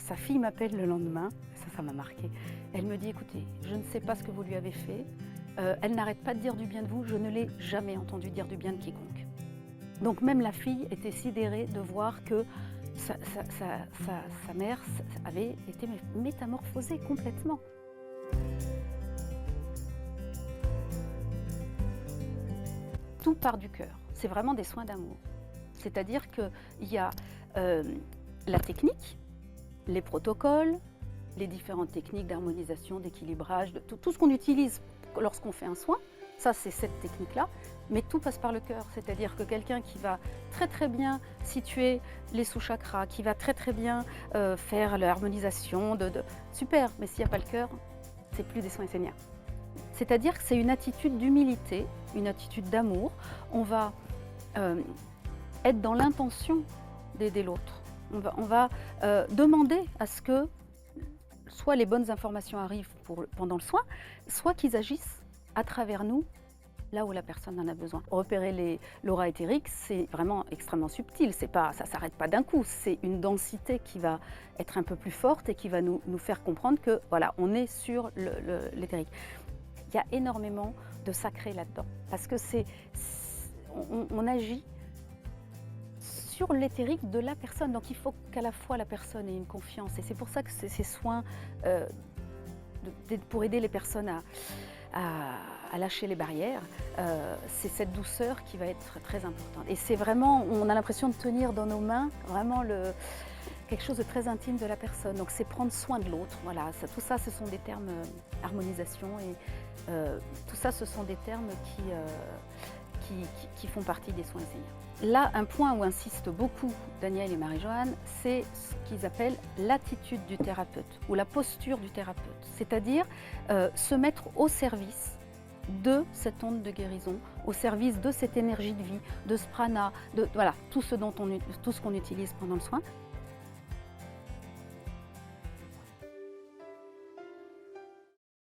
sa fille m'appelle le lendemain, ça m'a marqué. Elle me dit, écoutez, je ne sais pas ce que vous lui avez fait, elle n'arrête pas de dire du bien de vous, je ne l'ai jamais entendu dire du bien de quiconque. Donc même la fille était sidérée de voir que sa mère avait été métamorphosée complètement. Tout part du cœur, c'est vraiment des soins d'amour. C'est-à-dire qu'il y a la technique, les protocoles, les différentes techniques d'harmonisation, d'équilibrage, tout ce qu'on utilise lorsqu'on fait un soin, ça c'est cette technique-là, mais tout passe par le cœur. C'est-à-dire que quelqu'un qui va très très bien situer les sous-chakras, qui va très très bien faire l'harmonisation, super, mais s'il n'y a pas le cœur, c'est plus des soins esséniens. C'est-à-dire que c'est une attitude d'humilité, une attitude d'amour. On va être dans l'intention d'aider l'autre. On va demander à ce que soit les bonnes informations arrivent pendant le soin, soit qu'ils agissent à travers nous, là où la personne en a besoin. Repérer l'aura éthérique, c'est vraiment extrêmement subtil. Ça ne s'arrête pas d'un coup. C'est une densité qui va être un peu plus forte et qui va nous faire comprendre que voilà, on est sur l'éthérique. Il y a énormément de sacré là-dedans, parce que on agit sur l'éthérique de la personne, donc il faut qu'à la fois la personne ait une confiance, et c'est pour ça que ces soins pour aider les personnes à lâcher les barrières, c'est cette douceur qui va être très importante. Et c'est vraiment, on a l'impression de tenir dans nos mains vraiment quelque chose de très intime de la personne. Donc c'est prendre soin de l'autre. Voilà, tout ça, ce sont des termes harmonisation, et tout ça, ce sont des termes qui font partie des soins esséniens. Là, un point où insistent beaucoup Daniel et Marie-Joanne, c'est ce qu'ils appellent l'attitude du thérapeute ou la posture du thérapeute, c'est-à-dire se mettre au service de cette onde de guérison, au service de cette énergie de vie, de ce prana, voilà, tout ce qu'on utilise pendant le soin.